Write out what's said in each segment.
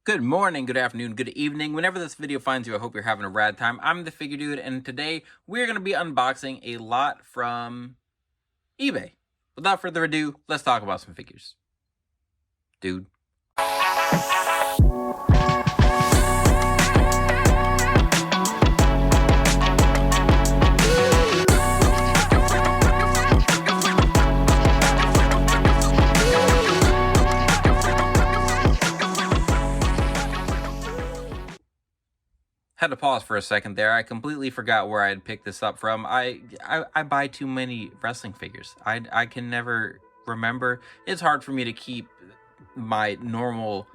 Good morning, good afternoon, good evening. Whenever this video finds you, I hope you're having a rad time. I'm the Figure Dude, and today we're going to be unboxing a lot from eBay. Without further ado, let's talk about some figures. Dude. Had to pause for a second there. I completely forgot where I had picked this up from. I buy too many wrestling figures. I can never remember. It's hard for me to keep my normal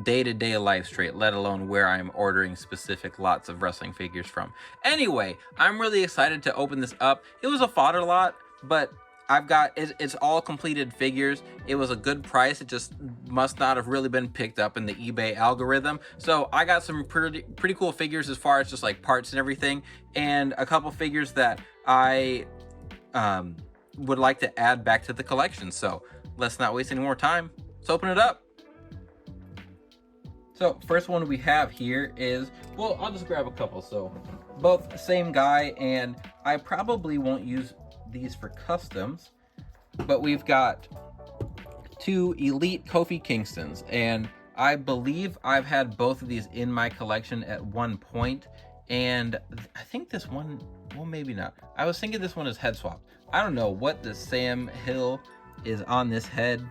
day-to-day life straight, let alone where I'm ordering specific lots of wrestling figures from. Anyway, I'm really excited to open this up. It was a fodder lot, but I've got it's all completed figures. It was a good price. It just must not have really been picked up in the eBay algorithm. So I got some pretty cool figures as far as just like parts and everything, and a couple figures that I would like to add back to the collection. So let's not waste any more time. Let's open it up. So first one we have here is, well, I'll just grab a couple. So both the same guy, and I probably won't use these for customs, but we've got two Elite Kofi Kingstons, and I believe I've had both of these in my collection at one point, and I think this one, well, maybe not. I was thinking this one is head swapped. I don't know what the Sam Hill is on this head.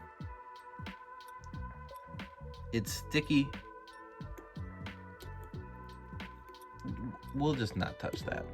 It's sticky. We'll just not touch that.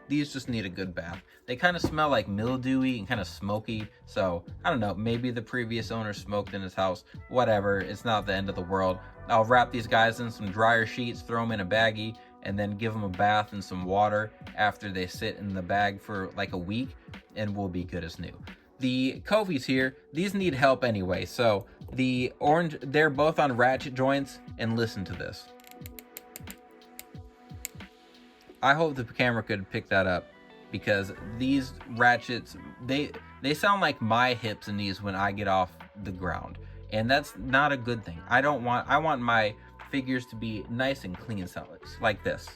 These just need a good bath. They kind of smell like mildewy and kind of smoky. So I don't know, maybe the previous owner smoked in his house. Whatever, it's not the end of the world. I'll wrap these guys in some dryer sheets, throw them in a baggie, and then give them a bath in some water after they sit in the bag for like a week, and we'll be good as new. The Kofis here, these need help anyway. So the orange, they're both on ratchet joints, and listen to this. I hope the camera could pick that up, because these ratchets, they sound like my hips and knees when I get off the ground, and that's not a good thing. I want my figures to be nice and clean, sound like this.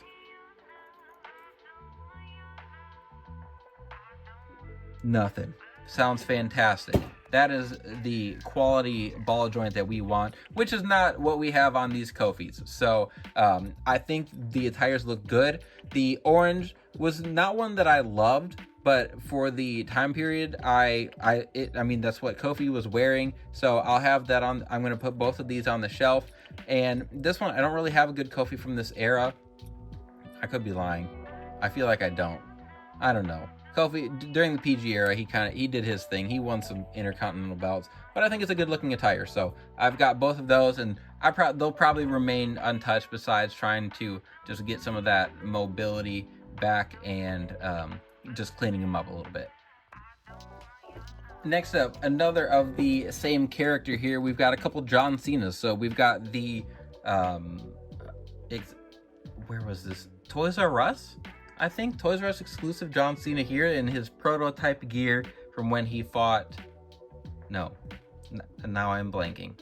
Nothing. Sounds fantastic. That is the quality ball joint that we want, which is not what we have on these Kofis. So I think the attires look good. The orange was not one that I loved, but for the time period, I mean, that's what Kofi was wearing. So I'll have that on. I'm going to put both of these on the shelf. And this one, I don't really have a good Kofi from this era. I could be lying. I feel like I don't. I don't know. Kofi, during the PG era, he did his thing. He won some Intercontinental belts, but I think it's a good looking attire. So I've got both of those, and they'll probably remain untouched, besides trying to just get some of that mobility back and just cleaning them up a little bit. Next up, another of the same character here. We've got a couple John Cenas. So we've got the where was this? Toys R Us? I think Toys R Us exclusive John Cena here in his prototype gear from when he fought. No, now I'm blanking.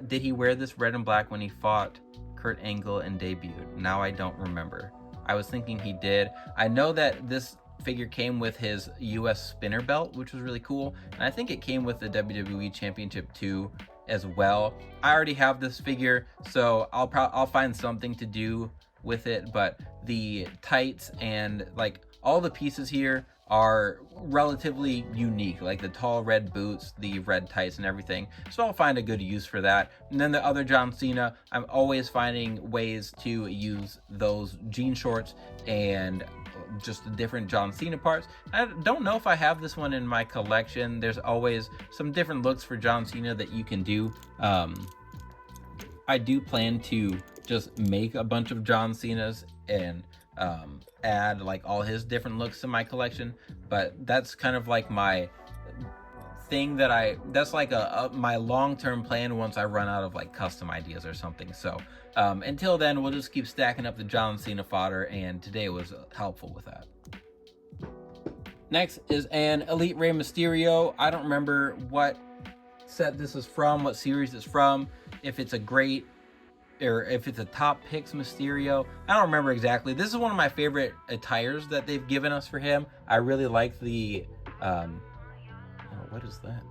Did he wear this red and black when he fought Kurt Angle and debuted? Now I don't remember. I was thinking he did. I know that this figure came with his US spinner belt, which was really cool, and I think it came with the WWE Championship 2 as well. I already have this figure, so I'll find something to do with it, but the tights and like all the pieces here are relatively unique, like the tall red boots, the red tights and everything. So I'll find a good use for that. And then the other John Cena, I'm always finding ways to use those jean shorts and just the different John Cena parts. I don't know if I have this one in my collection. There's always some different looks for John Cena that you can do. I do plan to just make a bunch of John Cenas and add like all his different looks to my collection, but that's kind of like my thing that's like my long-term plan once I run out of like custom ideas or something. So until then, we'll just keep stacking up the John Cena fodder, and today was helpful with that. Next is an Elite Rey Mysterio. I don't remember what set this is from, what series it's from, if it's a great or if it's a top picks Mysterio. I don't remember exactly. This is one of my favorite attires that they've given us for him. I really like the, oh, what is that?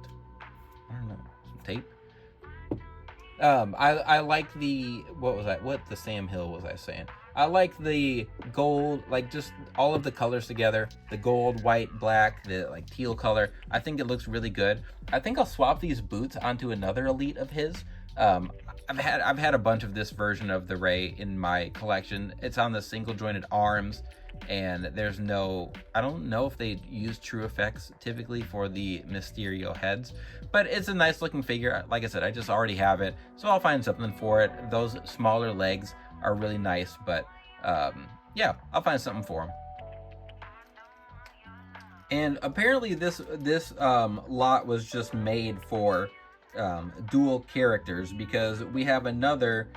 I don't know, some tape? I like the, what was that? What the Sam Hill was I saying? I like the gold, like just all of the colors together. The gold, white, black, the like teal color. I think it looks really good. I think I'll swap these boots onto another Elite of his. I've had a bunch of this version of the Rey in my collection. It's on the single jointed arms, and there's no, I don't know if they use true effects typically for the Mysterio heads, but it's a nice looking figure. Like I said, I just already have it, so I'll find something for it. Those smaller legs are really nice, but yeah, I'll find something for him. And apparently this lot was just made for dual characters, because we have another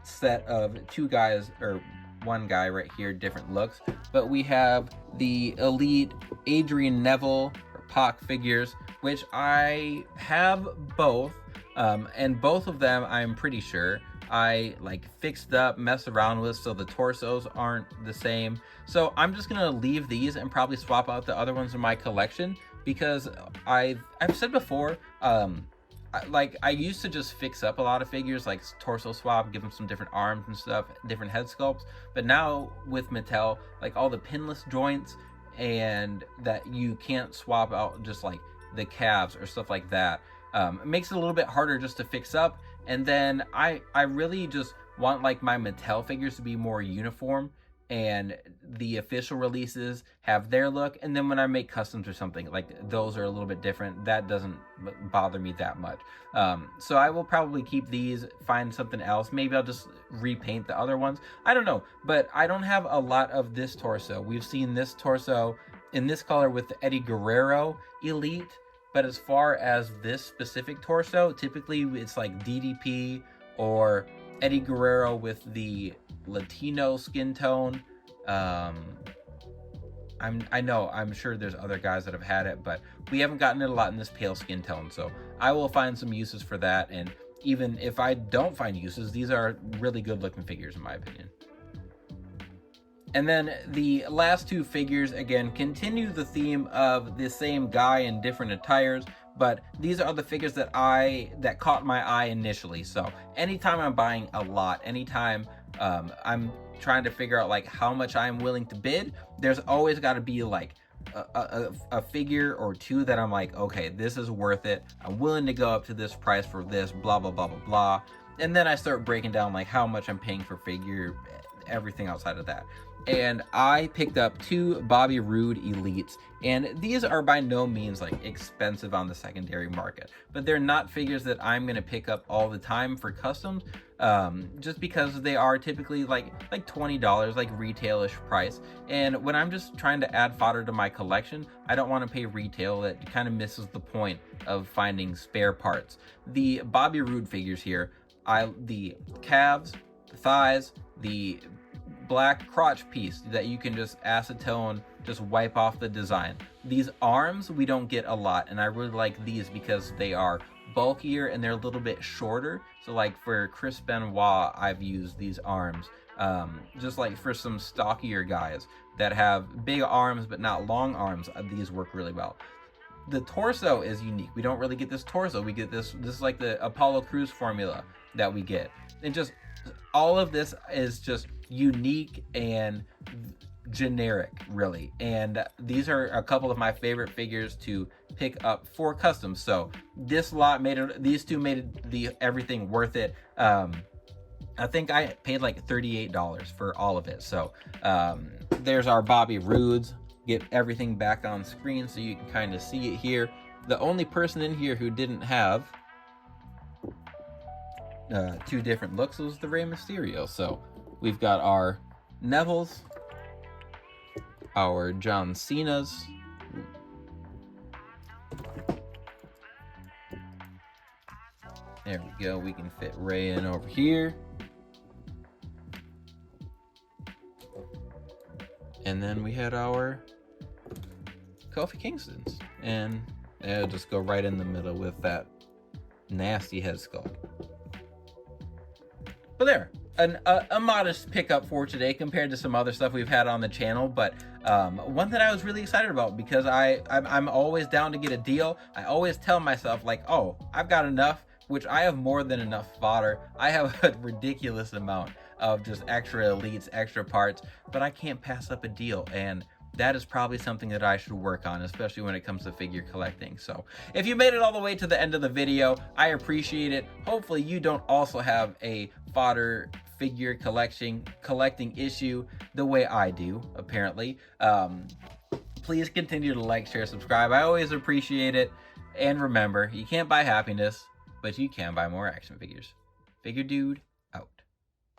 set of two guys, or one guy right here, different looks, but we have the Elite Adrien Neville or Pac figures, which I have both, and both of them I'm pretty sure I like fixed up, messed around with, so the torsos aren't the same. So I'm just gonna leave these and probably swap out the other ones in my collection, because I've said before, I used to just fix up a lot of figures, like torso swap, give them some different arms and stuff, different head sculpts. But now with Mattel, like all the pinless joints, and that you can't swap out just like the calves or stuff like that, it makes it a little bit harder just to fix up. And then I really just want like my Mattel figures to be more uniform, and the official releases have their look, and then when I make customs or something, like those are a little bit different. That doesn't bother me that much. So I will probably keep these, find something else. Maybe I'll just repaint the other ones, I don't know. But I don't have a lot of this torso. We've seen this torso in this color with the Eddie Guerrero Elite, but as far as this specific torso, typically it's like DDP or Eddie Guerrero with the Latino skin tone. I'm sure there's other guys that have had it, but we haven't gotten it a lot in this pale skin tone, so I will find some uses for that. And even if I don't find uses, these are really good looking figures in my opinion. And then the last two figures, again, continue the theme of the same guy in different attires, but these are the figures that caught my eye initially. So anytime I'm buying a lot, anytime I'm trying to figure out like how much I'm willing to bid, there's always got to be like a figure or two that I'm like, okay, this is worth it. I'm willing to go up to this price for this, blah, blah, blah, blah, blah. And then I start breaking down like how much I'm paying for figure, everything outside of that. And I picked up two Bobby Roode Elites, and these are by no means like expensive on the secondary market, but they're not figures that I'm gonna pick up all the time for customs, just because they are typically like $20, like retailish price. And when I'm just trying to add fodder to my collection, I don't want to pay retail. That kind of misses the point of finding spare parts. The Bobby Roode figures here, the calves, the thighs, the black crotch piece that you can just acetone, just wipe off the design. These arms we don't get a lot, and I really like these because they are bulkier and they're a little bit shorter. So like for Chris Benoit, I've used these arms, just like for some stockier guys that have big arms but not long arms, these work really well. The torso is unique. We don't really get this torso. We get this is like the Apollo Crews formula that we get. And just all of this is just unique and generic, really. And these are a couple of my favorite figures to pick up for customs. So this lot these two made everything worth it. I think I paid like $38 for all of it. So there's our Bobby Roodes. Get everything back on screen so you can kind of see it here. The only person in here who didn't have two different looks was the Rey Mysterio. So we've got our Nevilles, our John Cena's, there we go, we can fit Rey in over here, and then we had our Kofi Kingston's, and it'll just go right in the middle with that nasty head sculpt. But there, a modest pickup for today compared to some other stuff we've had on the channel, but one that I was really excited about because I'm always down to get a deal. I always tell myself, like, oh, I've got enough, which I have more than enough fodder. I have a ridiculous amount of just extra elites, extra parts, but I can't pass up a deal, and that is probably something that I should work on, especially when it comes to figure collecting. So if you made it all the way to the end of the video, I appreciate it. Hopefully you don't also have a fodder figure collecting issue the way I do, apparently. Please continue to like, share, subscribe. I always appreciate it. And remember, you can't buy happiness, but you can buy more action figures. Figure Dude